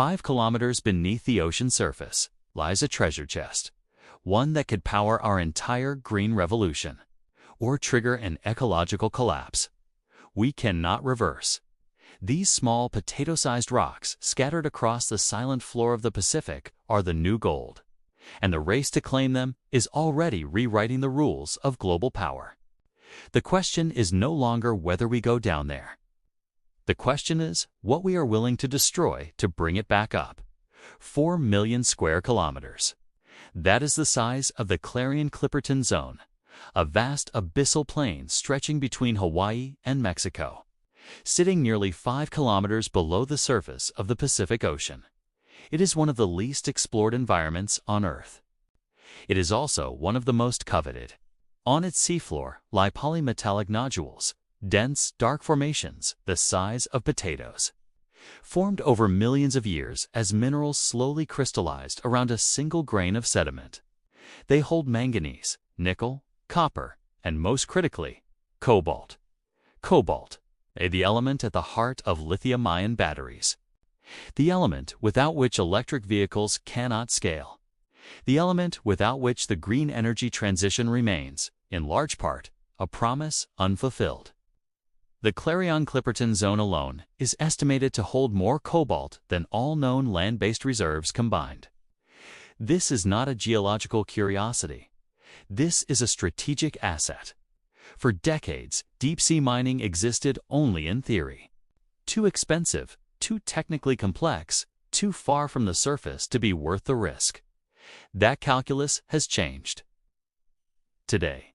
5 kilometers beneath the ocean surface lies a treasure chest, one that could power our entire green revolution, or trigger an ecological collapse. We cannot reverse. These small potato-sized rocks scattered across the silent floor of the Pacific are the new gold, and the race to claim them is already rewriting the rules of global power. The question is no longer whether we go down there. The question is what we are willing to destroy to bring it back up. 4 million square kilometers. That is the size of the Clarion-Clipperton Zone, a vast abyssal plain stretching between Hawaii and Mexico, sitting nearly 5 kilometers below the surface of the Pacific Ocean. It is one of the least explored environments on Earth. It is also one of the most coveted. On its seafloor lie polymetallic nodules, dense, dark formations the size of potatoes, formed over millions of years as minerals slowly crystallized around a single grain of sediment. They hold manganese, nickel, copper, and most critically, cobalt. Cobalt, the element at the heart of lithium-ion batteries. The element without which electric vehicles cannot scale. The element without which the green energy transition remains, in large part, a promise unfulfilled. The Clarion-Clipperton Zone alone is estimated to hold more cobalt than all known land-based reserves combined. This is not a geological curiosity. This is a strategic asset. For decades, deep-sea mining existed only in theory. Too expensive, too technically complex, too far from the surface to be worth the risk. That calculus has changed. Today,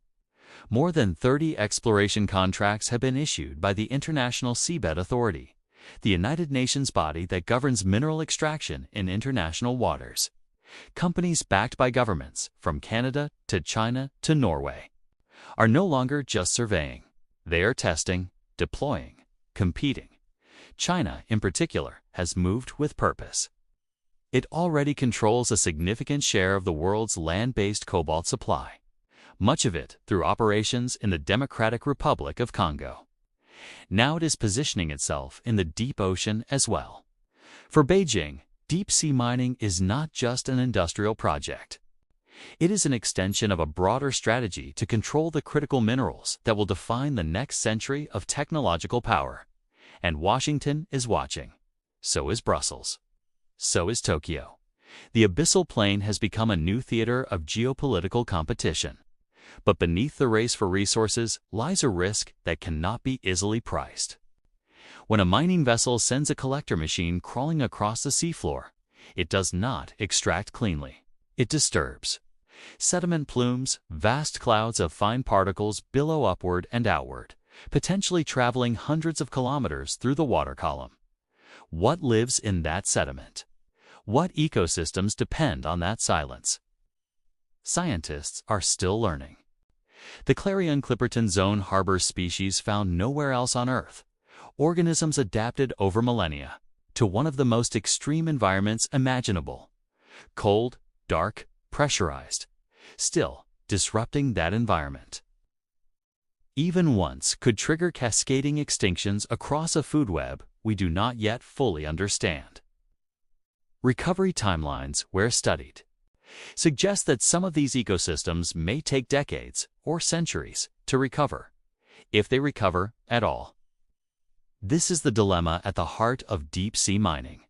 more than 30 exploration contracts have been issued by the International Seabed Authority, the United Nations body that governs mineral extraction in international waters. Companies backed by governments, from Canada to China to Norway, are no longer just surveying. They are testing, deploying, competing. China, in particular, has moved with purpose. It already controls a significant share of the world's land-based cobalt supply, much of it through operations in the Democratic Republic of Congo. Now it is positioning itself in the deep ocean as well. For Beijing, deep-sea mining is not just an industrial project. It is an extension of a broader strategy to control the critical minerals that will define the next century of technological power. And Washington is watching. So is Brussels. So is Tokyo. The abyssal plain has become a new theater of geopolitical competition. But beneath the race for resources lies a risk that cannot be easily priced. When a mining vessel sends a collector machine crawling across the seafloor, it does not extract cleanly. It disturbs. Sediment plumes, vast clouds of fine particles billow upward and outward, potentially traveling hundreds of kilometers through the water column. What lives in that sediment? What ecosystems depend on that silence? Scientists are still learning. The Clarion-Clipperton Zone harbors species found nowhere else on Earth, organisms adapted over millennia to one of the most extreme environments imaginable. Cold, dark, pressurized, still disrupting that environment. Even once could trigger cascading extinctions across a food web we do not yet fully understand. Recovery timelines, where studied, suggest that some of these ecosystems may take decades or centuries to recover, if they recover at all. This is the dilemma at the heart of deep-sea mining.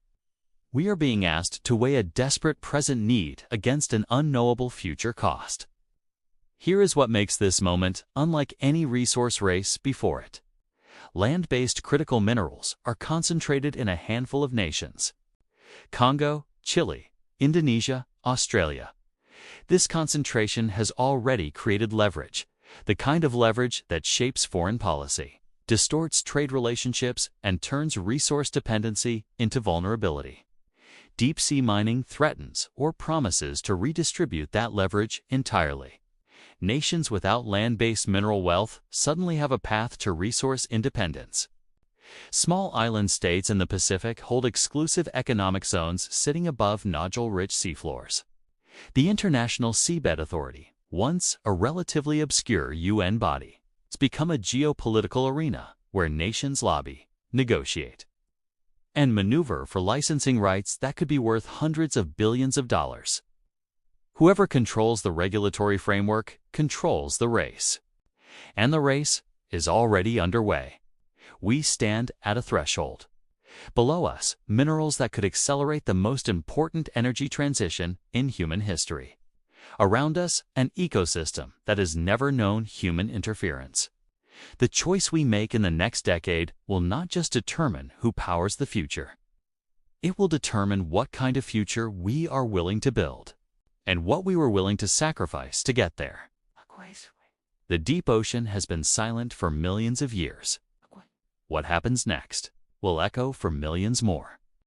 We are being asked to weigh a desperate present need against an unknowable future cost. Here is what makes this moment unlike any resource race before it. Land-based critical minerals are concentrated in a handful of nations: Congo, Chile, Indonesia, Australia. This concentration has already created leverage, the kind of leverage that shapes foreign policy, distorts trade relationships, and turns resource dependency into vulnerability. Deep-sea mining threatens or promises to redistribute that leverage entirely. Nations without land-based mineral wealth suddenly have a path to resource independence. Small island states in the Pacific hold exclusive economic zones sitting above nodule-rich seafloors. The International Seabed Authority, once a relatively obscure UN body, has become a geopolitical arena where nations lobby, negotiate, and maneuver for licensing rights that could be worth hundreds of billions of dollars. Whoever controls the regulatory framework controls the race. And the race is already underway. We stand at a threshold. Below us, minerals that could accelerate the most important energy transition in human history. Around us, an ecosystem that has never known human interference. The choice we make in the next decade will not just determine who powers the future. It will determine what kind of future we are willing to build, and what we were willing to sacrifice to get there. The deep ocean has been silent for millions of years. What happens next will echo for millions more.